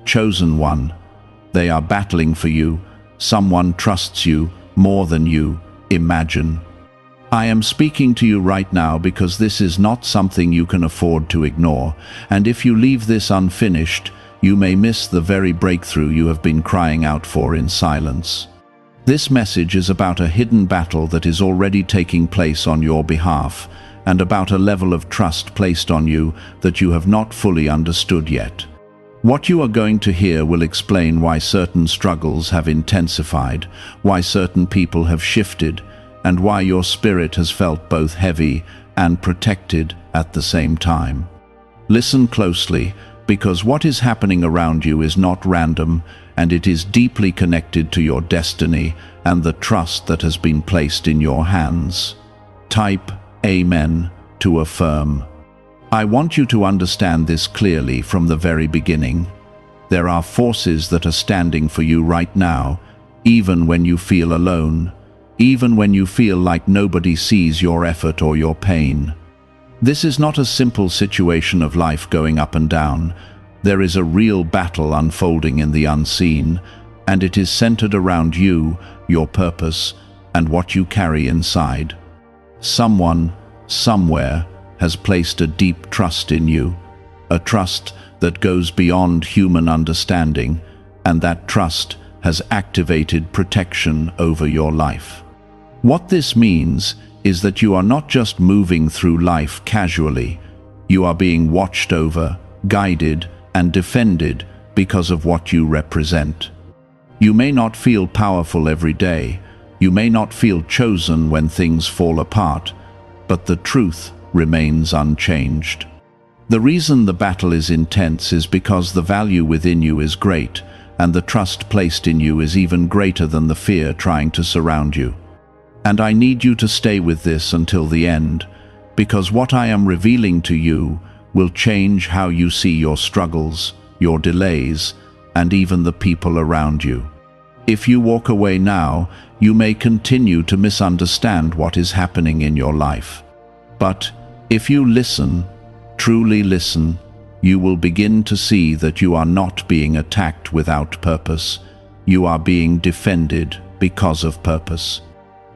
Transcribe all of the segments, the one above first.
chosen one. They are battling for you. Someone trusts you more than you imagine. I am speaking to you right now because this is not something you can afford to ignore, and if you leave this unfinished, you may miss the very breakthrough you have been crying out for in silence. This message is about a hidden battle that is already taking place on your behalf, and about a level of trust placed on you that you have not fully understood yet. What you are going to hear will explain why certain struggles have intensified, why certain people have shifted, and why your spirit has felt both heavy and protected at the same time. Listen closely, because what is happening around you is not random, and it is deeply connected to your destiny and the trust that has been placed in your hands. Type Amen to affirm. I want you to understand this clearly from the very beginning. There are forces that are standing for you right now, even when you feel alone, even when you feel like nobody sees your effort or your pain. This is not a simple situation of life going up and down. There is a real battle unfolding in the unseen, and it is centered around you, your purpose, and what you carry inside. Someone, somewhere, has placed a deep trust in you, a trust that goes beyond human understanding, and that trust has activated protection over your life. What this means is that you are not just moving through life casually. You are being watched over, guided, and defended because of what you represent. You may not feel powerful every day. You may not feel chosen when things fall apart, but the truth remains unchanged. The reason the battle is intense is because the value within you is great, and the trust placed in you is even greater than the fear trying to surround you. And I need you to stay with this until the end, because what I am revealing to you will change how you see your struggles, your delays, and even the people around you. If you walk away now, you may continue to misunderstand what is happening in your life. But if you listen, truly listen, you will begin to see that you are not being attacked without purpose. You are being defended because of purpose.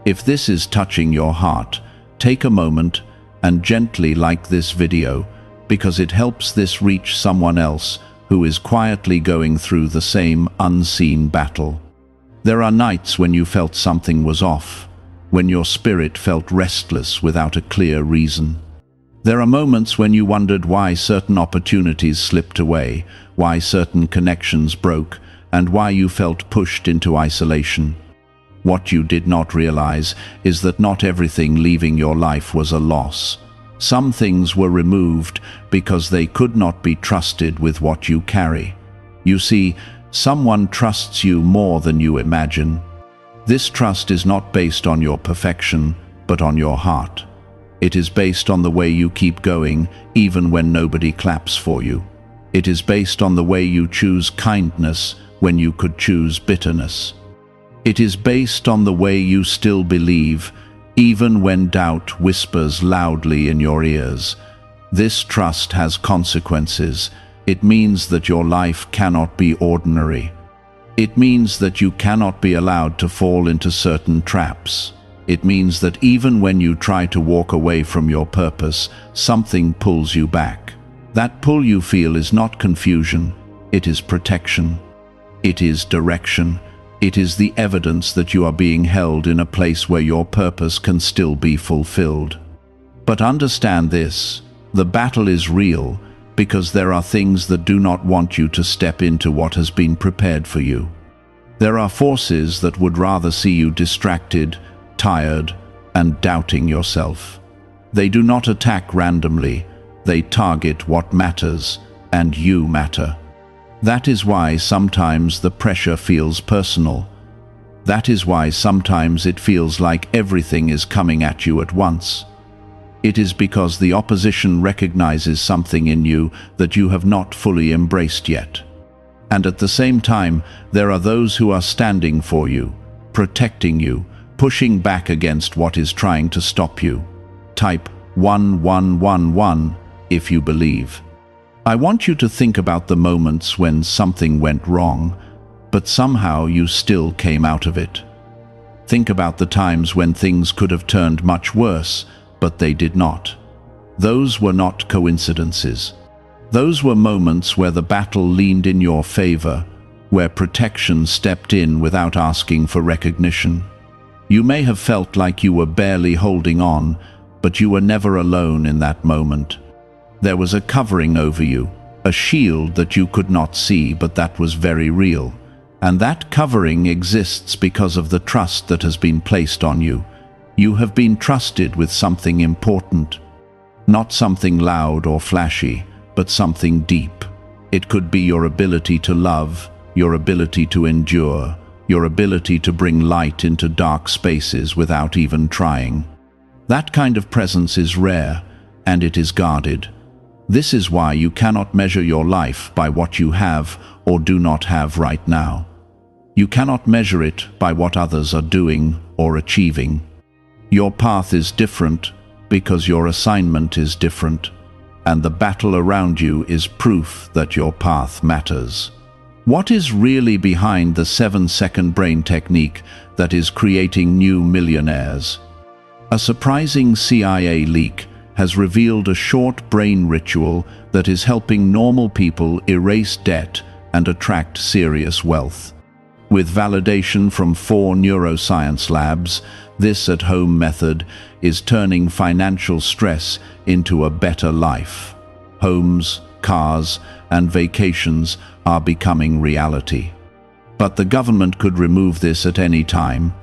If this is touching your heart, take a moment and gently like this video, because it helps this reach someone else who is quietly going through the same unseen battle. There are nights when you felt something was off, when your spirit felt restless without a clear reason. There are moments when you wondered why certain opportunities slipped away, why certain connections broke, and why you felt pushed into isolation. What you did not realize is that not everything leaving your life was a loss. Some things were removed because they could not be trusted with what you carry. You see, someone trusts you more than you imagine. This trust is not based on your perfection, but on your heart. It is based on the way you keep going, even when nobody claps for you. It is based on the way you choose kindness when you could choose bitterness. It is based on the way you still believe, even when doubt whispers loudly in your ears. This trust has consequences. It means that your life cannot be ordinary. It means that you cannot be allowed to fall into certain traps. It means that even when you try to walk away from your purpose, something pulls you back. That pull you feel is not confusion. It is protection. It is direction. It is the evidence that you are being held in a place where your purpose can still be fulfilled. But understand this, the battle is real because there are things that do not want you to step into what has been prepared for you. There are forces that would rather see you distracted, tired, and doubting yourself. They do not attack randomly, they target what matters, and you matter. That is why sometimes the pressure feels personal. That is why sometimes it feels like everything is coming at you at once. It is because the opposition recognizes something in you that you have not fully embraced yet. And at the same time, there are those who are standing for you, protecting you, pushing back against what is trying to stop you. Type 1111 if you believe. I want you to think about the moments when something went wrong, but somehow you still came out of it. Think about the times when things could have turned much worse, but they did not. Those were not coincidences. Those were moments where the battle leaned in your favor, where protection stepped in without asking for recognition. You may have felt like you were barely holding on, but you were never alone in that moment. There was a covering over you, a shield that you could not see, but that was very real. And that covering exists because of the trust that has been placed on you. You have been trusted with something important. Not something loud or flashy, but something deep. It could be your ability to love, your ability to endure, your ability to bring light into dark spaces without even trying. That kind of presence is rare, and it is guarded. This is why you cannot measure your life by what you have or do not have right now. You cannot measure it by what others are doing or achieving. Your path is different because your assignment is different, and the battle around you is proof that your path matters. What is really behind the 7-second brain technique that is creating new millionaires? A surprising CIA leak has revealed a short brain ritual that is helping normal people erase debt and attract serious wealth. With validation from 4 neuroscience labs, this at-home method is turning financial stress into a better life. Homes, cars, and vacations are becoming reality. But the government could remove this at any time.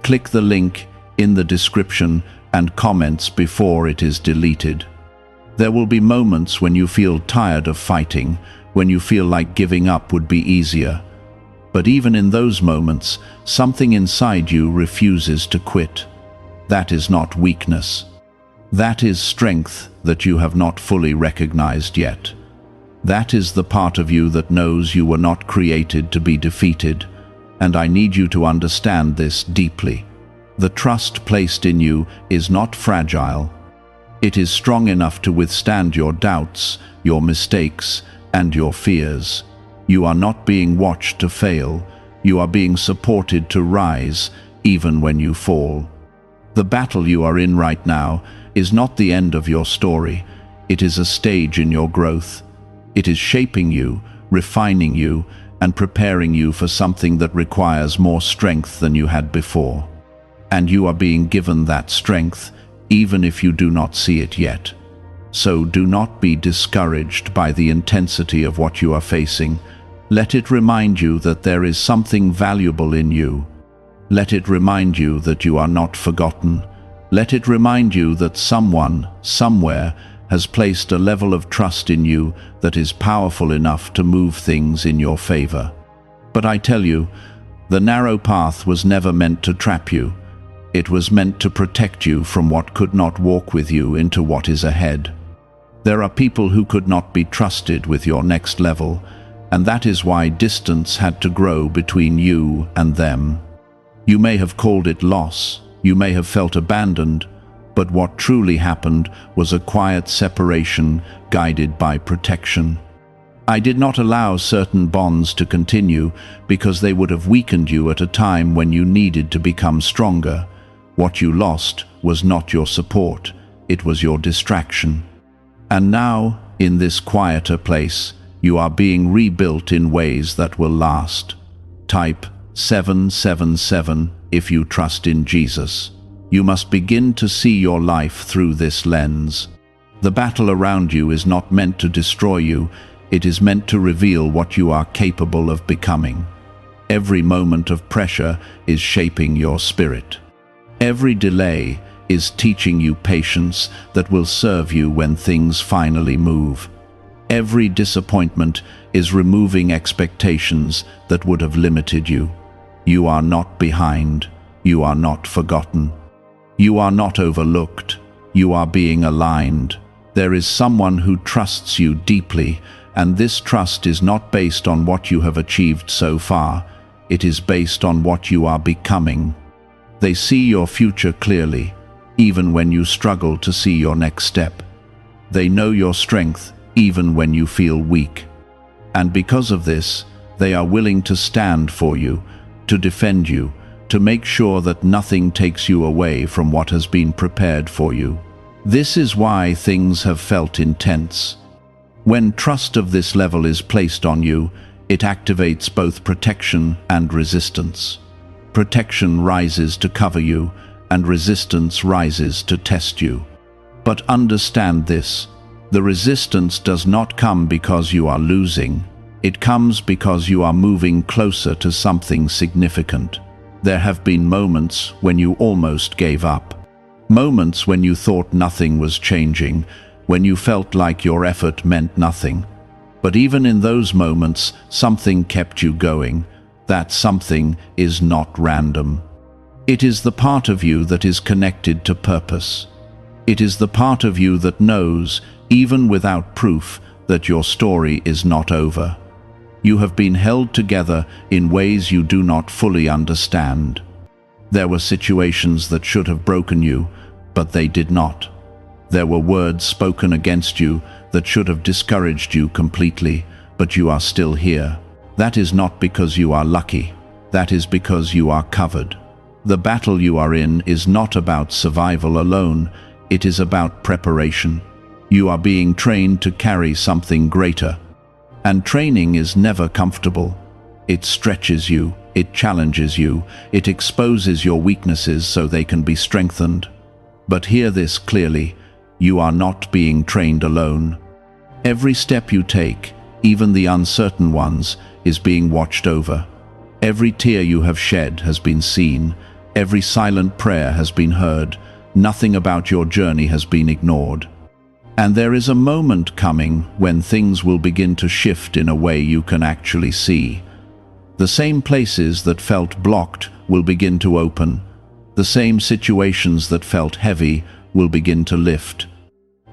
Click the link in the description and comments before it is deleted. There will be moments when you feel tired of fighting, when you feel like giving up would be easier. But even in those moments, something inside you refuses to quit. That is not weakness. That is strength that you have not fully recognized yet. That is the part of you that knows you were not created to be defeated, and I need you to understand this deeply. The trust placed in you is not fragile. It is strong enough to withstand your doubts, your mistakes, and your fears. You are not being watched to fail. You are being supported to rise, even when you fall. The battle you are in right now is not the end of your story. It is a stage in your growth. It is shaping you, refining you, and preparing you for something that requires more strength than you had before. And you are being given that strength, even if you do not see it yet. So do not be discouraged by the intensity of what you are facing. Let it remind you that there is something valuable in you. Let it remind you that you are not forgotten. Let it remind you that someone, somewhere, has placed a level of trust in you that is powerful enough to move things in your favor. But I tell you, the narrow path was never meant to trap you. It was meant to protect you from what could not walk with you into what is ahead. There are people who could not be trusted with your next level, and that is why distance had to grow between you and them. You may have called it loss, you may have felt abandoned, but what truly happened was a quiet separation guided by protection. I did not allow certain bonds to continue because they would have weakened you at a time when you needed to become stronger. What you lost was not your support, it was your distraction. And now, in this quieter place, you are being rebuilt in ways that will last. Type 777 if you trust in Jesus. You must begin to see your life through this lens. The battle around you is not meant to destroy you, it is meant to reveal what you are capable of becoming. Every moment of pressure is shaping your spirit. Every delay is teaching you patience that will serve you when things finally move. Every disappointment is removing expectations that would have limited you. You are not behind. You are not forgotten. You are not overlooked. You are being aligned. There is someone who trusts you deeply, and this trust is not based on what you have achieved so far. It is based on what you are becoming. They see your future clearly, even when you struggle to see your next step. They know your strength, even when you feel weak. And because of this, they are willing to stand for you, to defend you, to make sure that nothing takes you away from what has been prepared for you. This is why things have felt intense. When trust of this level is placed on you, it activates both protection and resistance. Protection rises to cover you, and resistance rises to test you. But understand this: the resistance does not come because you are losing. It comes because you are moving closer to something significant. There have been moments when you almost gave up. Moments when you thought nothing was changing, when you felt like your effort meant nothing. But even in those moments, something kept you going. That something is not random. It is the part of you that is connected to purpose. It is the part of you that knows, even without proof, that your story is not over. You have been held together in ways you do not fully understand. There were situations that should have broken you, but they did not. There were words spoken against you that should have discouraged you completely, but you are still here. That is not because you are lucky. That is because you are covered. The battle you are in is not about survival alone. It is about preparation. You are being trained to carry something greater. And training is never comfortable. It stretches you, it challenges you, it exposes your weaknesses so they can be strengthened. But hear this clearly: you are not being trained alone. Every step you take, even the uncertain ones, is being watched over. Every tear you have shed has been seen. Every silent prayer has been heard. Nothing about your journey has been ignored. And there is a moment coming when things will begin to shift in a way you can actually see. The same places that felt blocked will begin to open. The same situations that felt heavy will begin to lift.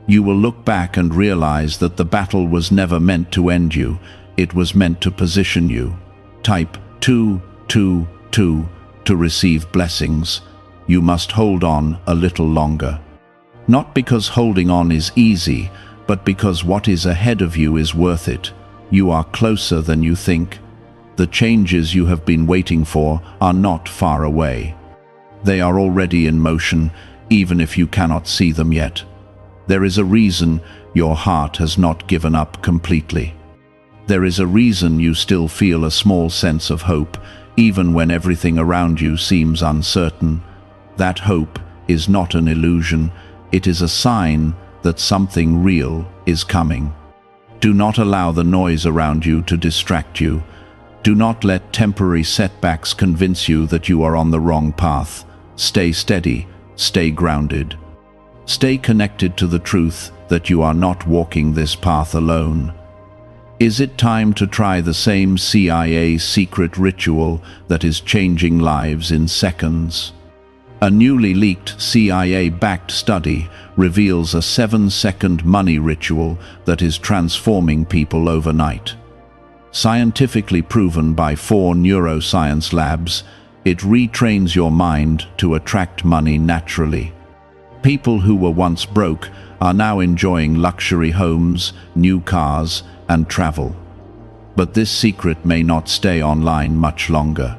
You will look back and realize that the battle was never meant to end you. It was meant to position you. Type 222 to receive blessings. You must hold on a little longer. Not because holding on is easy, but because what is ahead of you is worth it. You are closer than you think. The changes you have been waiting for are not far away. They are already in motion, even if you cannot see them yet. There is a reason your heart has not given up completely. There is a reason you still feel a small sense of hope, even when everything around you seems uncertain. That hope is not an illusion. It is a sign that something real is coming. Do not allow the noise around you to distract you. Do not let temporary setbacks convince you that you are on the wrong path. Stay steady, stay grounded. Stay connected to the truth that you are not walking this path alone. Is it time to try the same CIA secret ritual that is changing lives in seconds? A newly leaked CIA-backed study reveals a 7-second money ritual that is transforming people overnight. Scientifically proven by 4 neuroscience labs, it retrains your mind to attract money naturally. People who were once broke are now enjoying luxury homes, new cars, and travel. But this secret may not stay online much longer.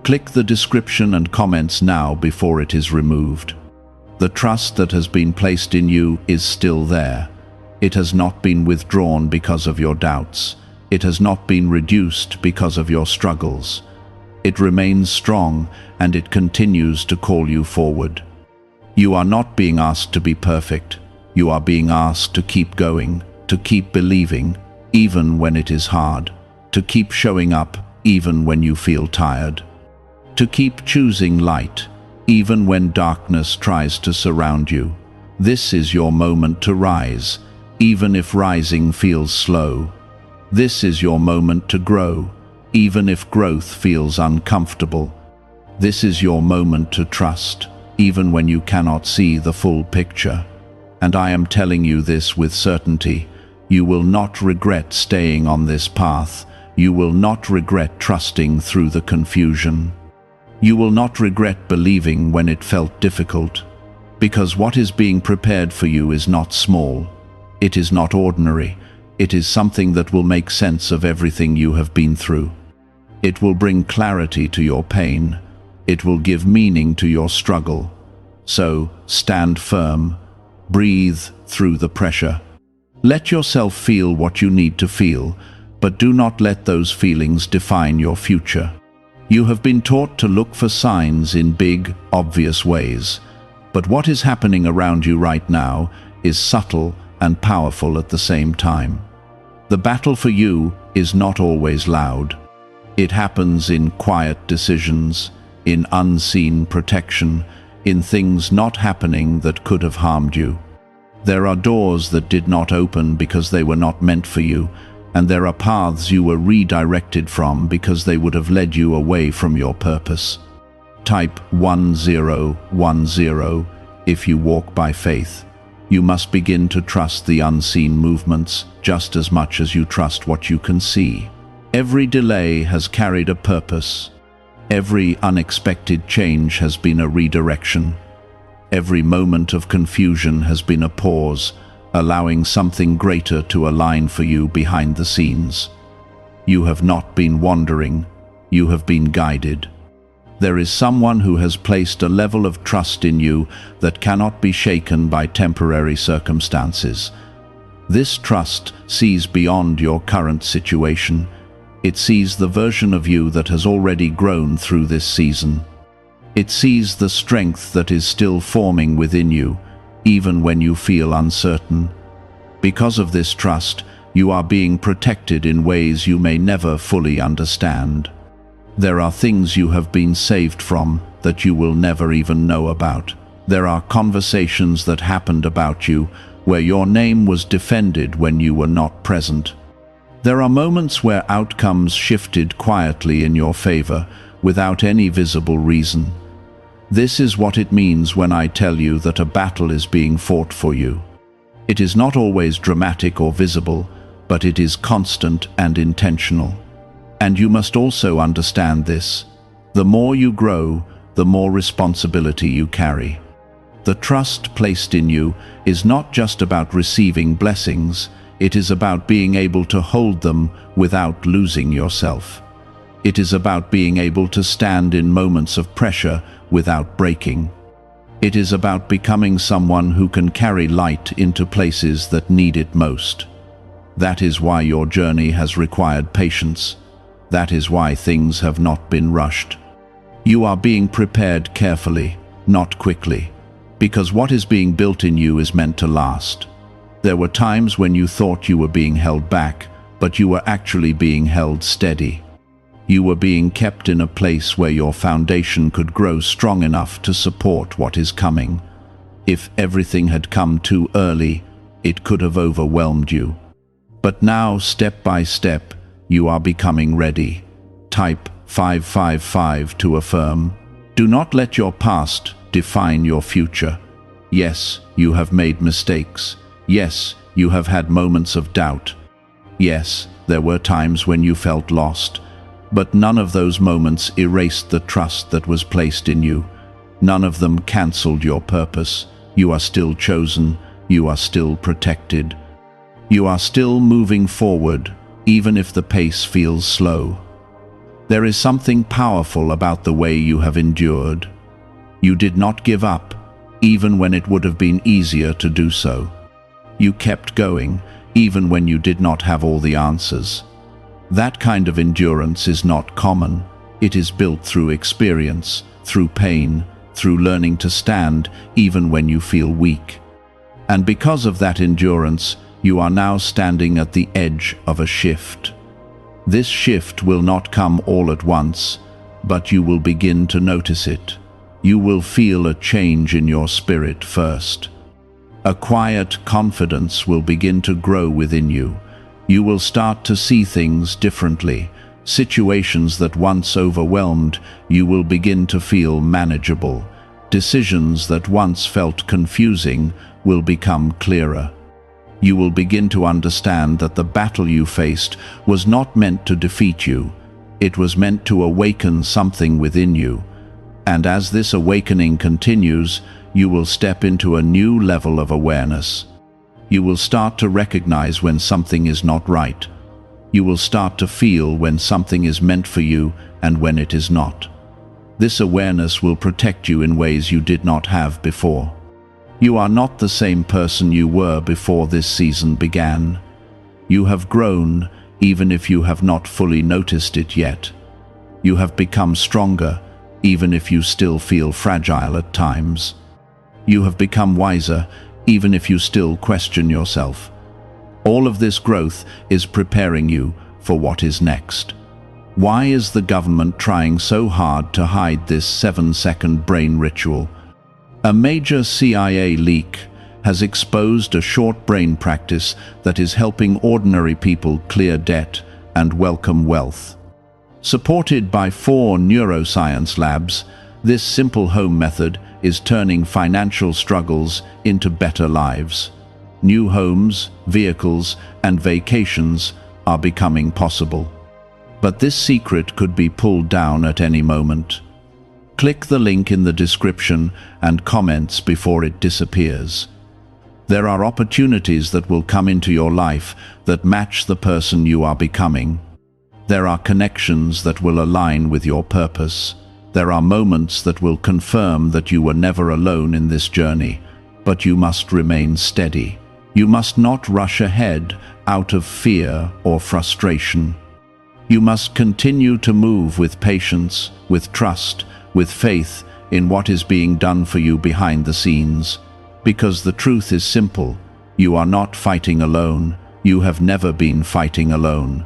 Click the description and comments now before it is removed. The trust that has been placed in you is still there. It has not been withdrawn because of your doubts. It has not been reduced because of your struggles. It remains strong, and it continues to call you forward. You are not being asked to be perfect. You are being asked to keep going, to keep believing, even when it is hard, to keep showing up, even when you feel tired. To keep choosing light, even when darkness tries to surround you. This is your moment to rise, even if rising feels slow. This is your moment to grow, even if growth feels uncomfortable. This is your moment to trust, even when you cannot see the full picture. And I am telling you this with certainty. You will not regret staying on this path. You will not regret trusting through the confusion. You will not regret believing when it felt difficult, because what is being prepared for you is not small. It is not ordinary. It is something that will make sense of everything you have been through. It will bring clarity to your pain. It will give meaning to your struggle. So, stand firm. Breathe through the pressure. Let yourself feel what you need to feel, but do not let those feelings define your future. You have been taught to look for signs in big, obvious ways, but what is happening around you right now is subtle and powerful at the same time. The battle for you is not always loud. It happens in quiet decisions, in unseen protection, in things not happening that could have harmed you. There are doors that did not open because they were not meant for you, and there are paths you were redirected from because they would have led you away from your purpose. Type 1010 if you walk by faith. You must begin to trust the unseen movements just as much as you trust what you can see. Every delay has carried a purpose. Every unexpected change has been a redirection. Every moment of confusion has been a pause, allowing something greater to align for you behind the scenes. You have not been wandering, you have been guided. There is someone who has placed a level of trust in you that cannot be shaken by temporary circumstances. This trust sees beyond your current situation. It sees the version of you that has already grown through this season. It sees the strength that is still forming within you, even when you feel uncertain. Because of this trust, you are being protected in ways you may never fully understand. There are things you have been saved from that you will never even know about. There are conversations that happened about you where your name was defended when you were not present. There are moments where outcomes shifted quietly in your favor without any visible reason. This is what it means when I tell you that a battle is being fought for you. It is not always dramatic or visible, but it is constant and intentional. And you must also understand this. The more you grow, the more responsibility you carry. The trust placed in you is not just about receiving blessings, it is about being able to hold them without losing yourself. It is about being able to stand in moments of pressure without breaking. It is about becoming someone who can carry light into places that need it most. That is why your journey has required patience. That is why things have not been rushed. You are being prepared carefully, not quickly, because what is being built in you is meant to last. There were times when you thought you were being held back, but you were actually being held steady. You were being kept in a place where your foundation could grow strong enough to support what is coming. If everything had come too early, it could have overwhelmed you. But now, step by step, you are becoming ready. Type 555 to affirm. Do not let your past define your future. Yes, you have made mistakes. Yes, you have had moments of doubt. Yes, there were times when you felt lost. But none of those moments erased the trust that was placed in you. None of them cancelled your purpose. You are still chosen. You are still protected. You are still moving forward, even if the pace feels slow. There is something powerful about the way you have endured. You did not give up, even when it would have been easier to do so. You kept going, even when you did not have all the answers. That kind of endurance is not common. It is built through experience, through pain, through learning to stand even when you feel weak. And because of that endurance, you are now standing at the edge of a shift. This shift will not come all at once, but you will begin to notice it. You will feel a change in your spirit first. A quiet confidence will begin to grow within you. You will start to see things differently. Situations that once overwhelmed you will begin to feel manageable. Decisions that once felt confusing will become clearer. You will begin to understand that the battle you faced was not meant to defeat you. It was meant to awaken something within you. And as this awakening continues, you will step into a new level of awareness. You will start to recognize when something is not right. You will start to feel when something is meant for you and when it is not. This awareness will protect you in ways you did not have before. You are not the same person you were before this season began. You have grown, even if you have not fully noticed it yet. You have become stronger, even if you still feel fragile at times. You have become wiser, even if you still question yourself. All of this growth is preparing you for what is next. Why is the government trying so hard to hide this 7-second brain ritual? A major CIA leak has exposed a short brain practice that is helping ordinary people clear debt and welcome wealth. Supported by 4 neuroscience labs, this simple home method is turning financial struggles into better lives. New homes, vehicles, and vacations are becoming possible. But this secret could be pulled down at any moment. Click the link in the description and comments before it disappears. There are opportunities that will come into your life that match the person you are becoming. There are connections that will align with your purpose. There are moments that will confirm that you were never alone in this journey, but you must remain steady. You must not rush ahead out of fear or frustration. You must continue to move with patience, with trust, with faith in what is being done for you behind the scenes. Because the truth is simple, you are not fighting alone. You have never been fighting alone.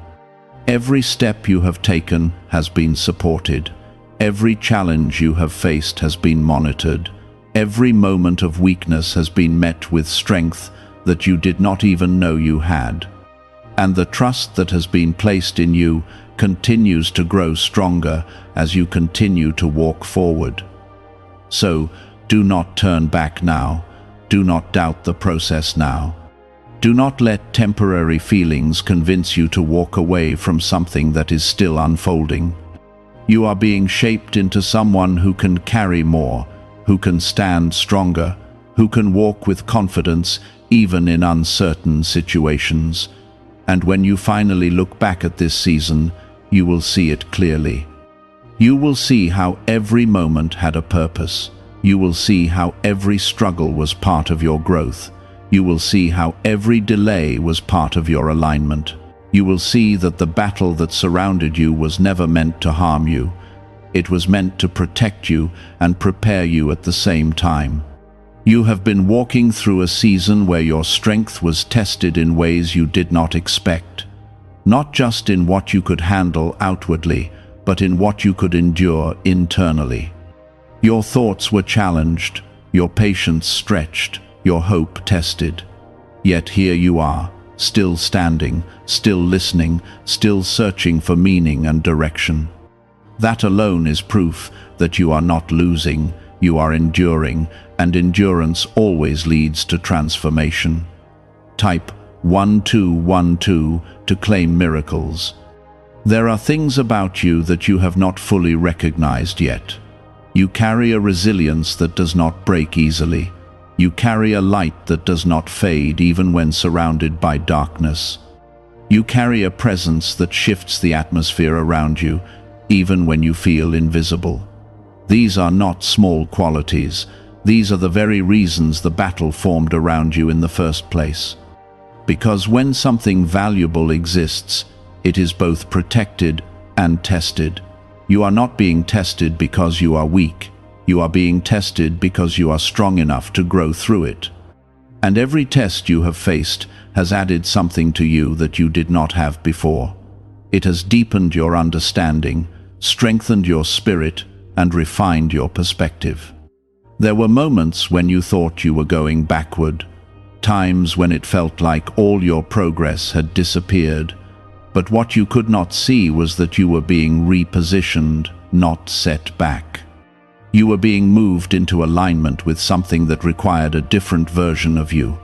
Every step you have taken has been supported. Every challenge you have faced has been monitored. Every moment of weakness has been met with strength that you did not even know you had. And the trust that has been placed in you continues to grow stronger as you continue to walk forward. So, do not turn back now. Do not doubt the process now. Do not let temporary feelings convince you to walk away from something that is still unfolding. You are being shaped into someone who can carry more, who can stand stronger, who can walk with confidence even in uncertain situations. And when you finally look back at this season, you will see it clearly. You will see how every moment had a purpose. You will see how every struggle was part of your growth. You will see how every delay was part of your alignment. You will see that the battle that surrounded you was never meant to harm you. It was meant to protect you and prepare you at the same time. You have been walking through a season where your strength was tested in ways you did not expect. Not just in what you could handle outwardly, but in what you could endure internally. Your thoughts were challenged, your patience stretched, your hope tested. Yet here you are, still standing, still listening, still searching for meaning and direction. That alone is proof that you are not losing, you are enduring, and endurance always leads to transformation. Type 1212 to claim miracles. There are things about you that you have not fully recognized yet. You carry a resilience that does not break easily. You carry a light that does not fade even when surrounded by darkness. You carry a presence that shifts the atmosphere around you, even when you feel invisible. These are not small qualities. These are the very reasons the battle formed around you in the first place. Because when something valuable exists, it is both protected and tested. You are not being tested because you are weak. You are being tested because you are strong enough to grow through it. And every test you have faced has added something to you that you did not have before. It has deepened your understanding, strengthened your spirit, and refined your perspective. There were moments when you thought you were going backward, times when it felt like all your progress had disappeared. But what you could not see was that you were being repositioned, not set back. You were being moved into alignment with something that required a different version of you,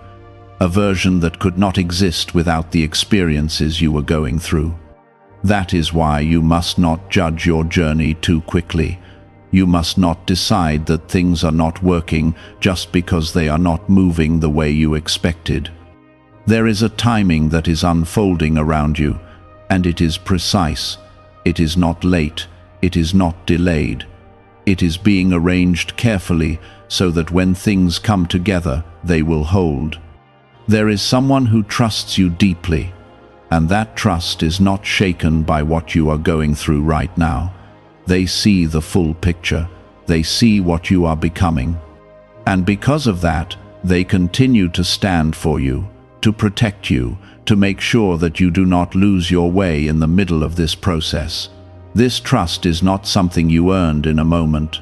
a version that could not exist without the experiences you were going through. That is why you must not judge your journey too quickly. You must not decide that things are not working just because they are not moving the way you expected. There is a timing that is unfolding around you, and it is precise. It is not late. It is not delayed. It is being arranged carefully so that when things come together, they will hold. There is someone who trusts you deeply, and that trust is not shaken by what you are going through right now. They see the full picture. They see what you are becoming. And because of that, they continue to stand for you, to protect you, to make sure that you do not lose your way in the middle of this process. This trust is not something you earned in a moment.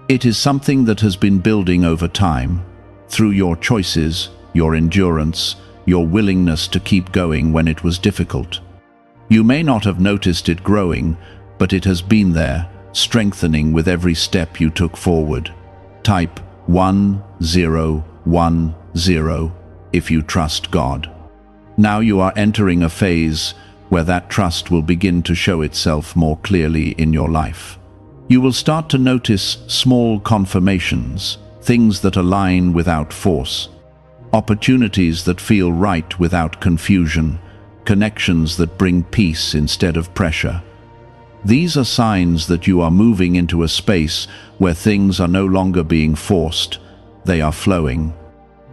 It is something that has been building over time, through your choices, your endurance, your willingness to keep going when it was difficult. You may not have noticed it growing, but it has been there, strengthening with every step you took forward. Type 1010 if you trust God. Now you are entering a phase where that trust will begin to show itself more clearly in your life. You will start to notice small confirmations, things that align without force, opportunities that feel right without confusion, connections that bring peace instead of pressure. These are signs that you are moving into a space where things are no longer being forced, they are flowing.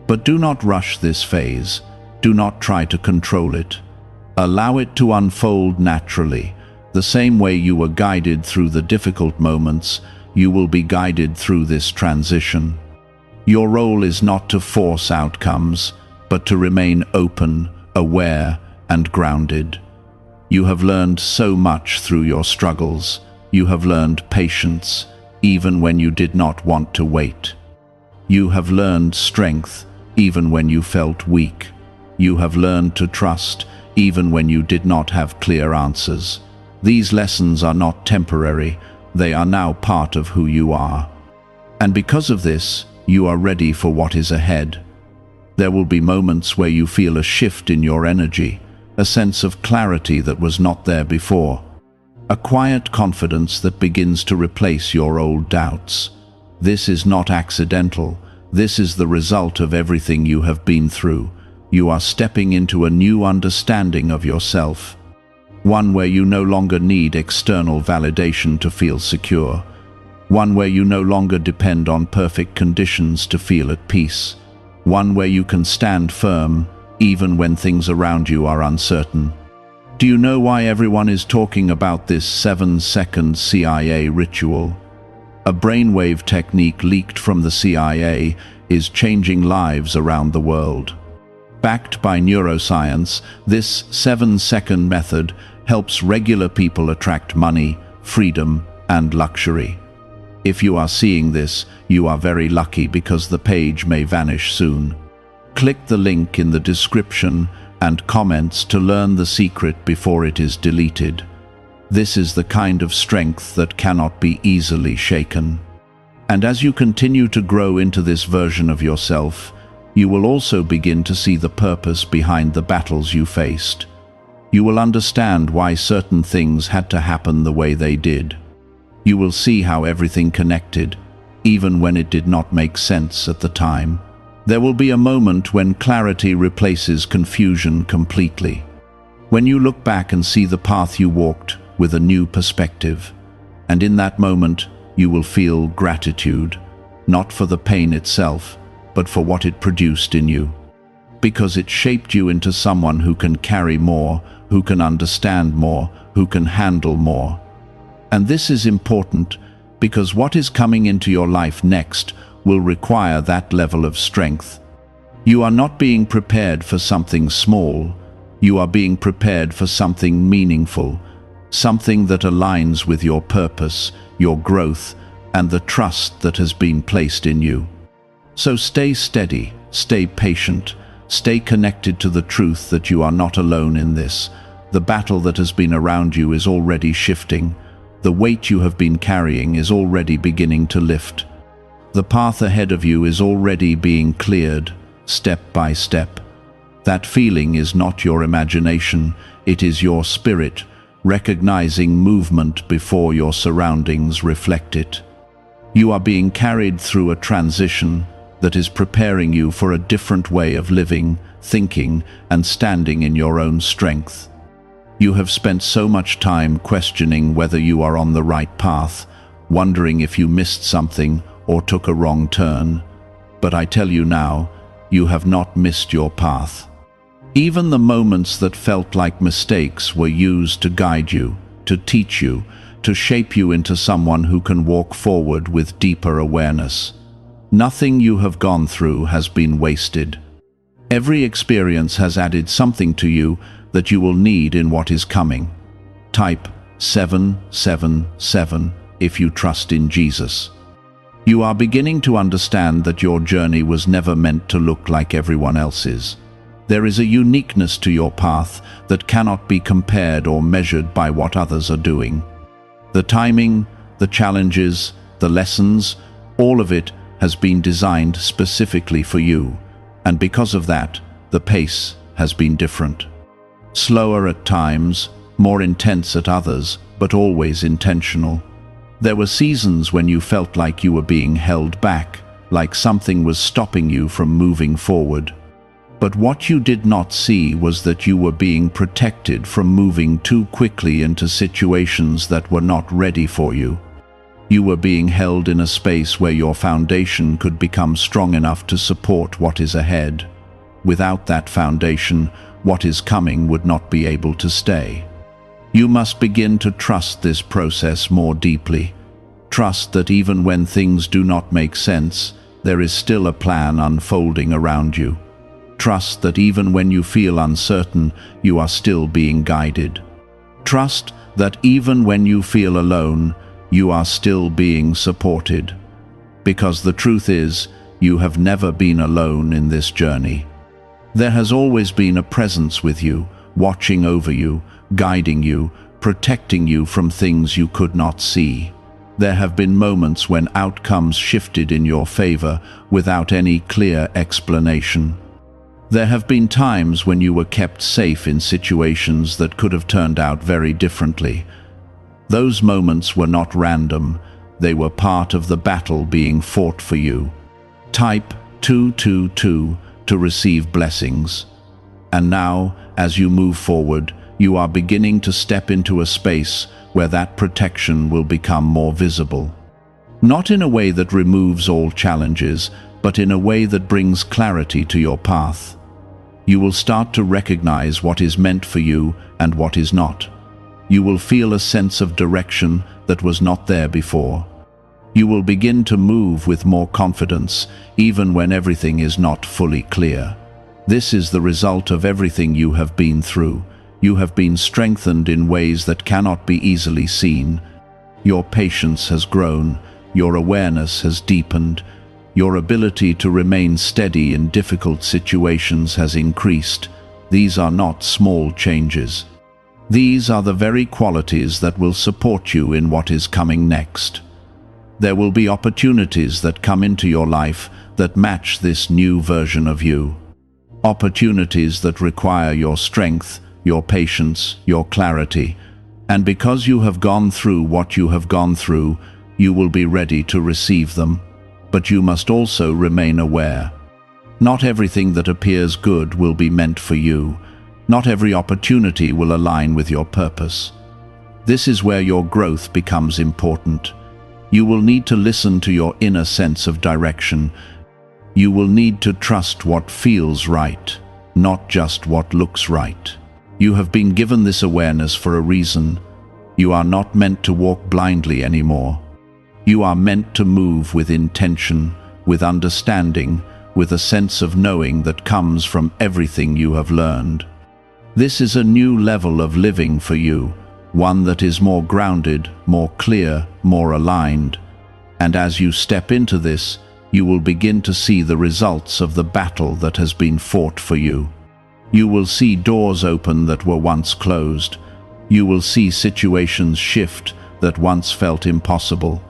But do not rush this phase. Do not try to control it. Allow it to unfold naturally. The same way you were guided through the difficult moments, you will be guided through this transition. Your role is not to force outcomes, but to remain open, aware, and grounded. You have learned so much through your struggles. You have learned patience, even when you did not want to wait. You have learned strength, even when you felt weak. You have learned to trust, even when you did not have clear answers. These lessons are not temporary. They are now part of who you are. And because of this, you are ready for what is ahead. There will be moments where you feel a shift in your energy, a sense of clarity that was not there before, a quiet confidence that begins to replace your old doubts. This is not accidental. This is the result of everything you have been through. You are stepping into a new understanding of yourself, one where you no longer need external validation to feel secure, one where you no longer depend on perfect conditions to feel at peace, one where you can stand firm even when things around you are uncertain. Do you know why everyone is talking about this 7-second CIA ritual? A brainwave technique leaked from the CIA is changing lives around the world. Backed by neuroscience, this 7-second method helps regular people attract money, freedom, and luxury. If you are seeing this, you are very lucky because the page may vanish soon. Click the link in the description and comments to learn the secret before it is deleted. This is the kind of strength that cannot be easily shaken. And as you continue to grow into this version of yourself, you will also begin to see the purpose behind the battles you faced. You will understand why certain things had to happen the way they did. You will see how everything connected, even when it did not make sense at the time. There will be a moment when clarity replaces confusion completely. When you look back and see the path you walked with a new perspective. And in that moment, you will feel gratitude, not for the pain itself, but for what it produced in you. Because it shaped you into someone who can carry more, who can understand more, who can handle more. And this is important because what is coming into your life next will require that level of strength. You are not being prepared for something small. You are being prepared for something meaningful, something that aligns with your purpose, your growth, and the trust that has been placed in you. So stay steady, stay patient, stay connected to the truth that you are not alone in this. The battle that has been around you is already shifting. The weight you have been carrying is already beginning to lift. The path ahead of you is already being cleared, step by step. That feeling is not your imagination, it is your spirit, recognizing movement before your surroundings reflect it. You are being carried through a transition, that is preparing you for a different way of living, thinking, and standing in your own strength. You have spent so much time questioning whether you are on the right path, wondering if you missed something or took a wrong turn. But I tell you now, you have not missed your path. Even the moments that felt like mistakes were used to guide you, to teach you, to shape you into someone who can walk forward with deeper awareness. Nothing you have gone through has been wasted. Every experience has added something to you that you will need in what is coming. Type 777 if you trust in Jesus. You are beginning to understand that your journey was never meant to look like everyone else's. There is a uniqueness to your path that cannot be compared or measured by what others are doing. The timing, the challenges, the lessons, all of it has been designed specifically for you, and because of that, the pace has been different. Slower at times, more intense at others, but always intentional. There were seasons when you felt like you were being held back, like something was stopping you from moving forward. But what you did not see was that you were being protected from moving too quickly into situations that were not ready for you. You were being held in a space where your foundation could become strong enough to support what is ahead. Without that foundation, what is coming would not be able to stay. You must begin to trust this process more deeply. Trust that even when things do not make sense, there is still a plan unfolding around you. Trust that even when you feel uncertain, you are still being guided. Trust that even when you feel alone, you are still being supported. Because the truth is, you have never been alone in this journey. There has always been a presence with you, watching over you, guiding you, protecting you from things you could not see. There have been moments when outcomes shifted in your favor without any clear explanation. There have been times when you were kept safe in situations that could have turned out very differently. Those moments were not random, they were part of the battle being fought for you. Type 222 to receive blessings. And now, as you move forward, you are beginning to step into a space where that protection will become more visible. Not in a way that removes all challenges, but in a way that brings clarity to your path. You will start to recognize what is meant for you and what is not. You will feel a sense of direction that was not there before. You will begin to move with more confidence, even when everything is not fully clear. This is the result of everything you have been through. You have been strengthened in ways that cannot be easily seen. Your patience has grown, your awareness has deepened, your ability to remain steady in difficult situations has increased. These are not small changes. These are the very qualities that will support you in what is coming next. There will be opportunities that come into your life that match this new version of you. Opportunities that require your strength, your patience, your clarity. And because you have gone through what you have gone through, you will be ready to receive them. But you must also remain aware. Not everything that appears good will be meant for you. Not every opportunity will align with your purpose. This is where your growth becomes important. You will need to listen to your inner sense of direction. You will need to trust what feels right, not just what looks right. You have been given this awareness for a reason. You are not meant to walk blindly anymore. You are meant to move with intention, with understanding, with a sense of knowing that comes from everything you have learned. This is a new level of living for you, one that is more grounded, more clear, more aligned. And as you step into this, you will begin to see the results of the battle that has been fought for you. You will see doors open that were once closed. You will see situations shift that once felt impossible.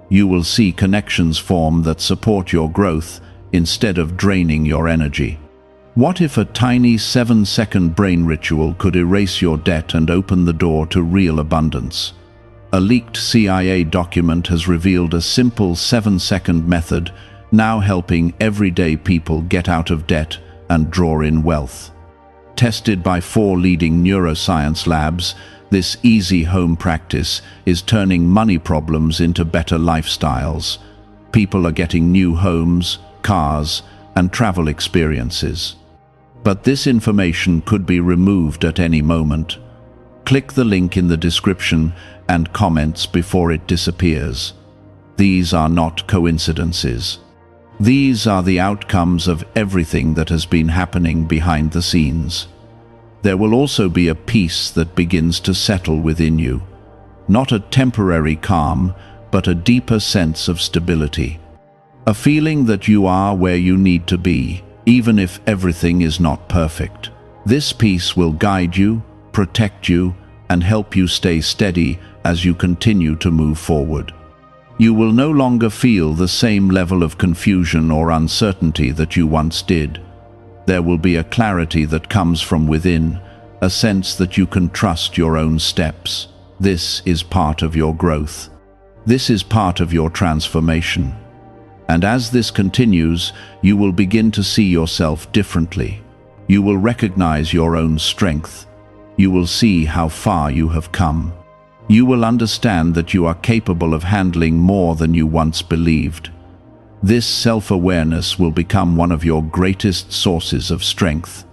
You will see connections form that support your growth instead of draining your energy. What if a tiny 7-second brain ritual could erase your debt and open the door to real abundance? A leaked CIA document has revealed a simple 7-second method now helping everyday people get out of debt and draw in wealth. Tested by 4 leading neuroscience labs, this easy home practice is turning money problems into better lifestyles. People are getting new homes, cars, and travel experiences. But this information could be removed at any moment. Click the link in the description and comments before it disappears. These are not coincidences. These are the outcomes of everything that has been happening behind the scenes. There will also be a peace that begins to settle within you. Not a temporary calm, but a deeper sense of stability. A feeling that you are where you need to be, even if everything is not perfect. This peace will guide you, protect you, and help you stay steady as you continue to move forward. You will no longer feel the same level of confusion or uncertainty that you once did. There will be a clarity that comes from within, a sense that you can trust your own steps. This is part of your growth. This is part of your transformation. And as this continues, you will begin to see yourself differently. You will recognize your own strength. You will see how far you have come. You will understand that you are capable of handling more than you once believed. This self-awareness will become one of your greatest sources of strength.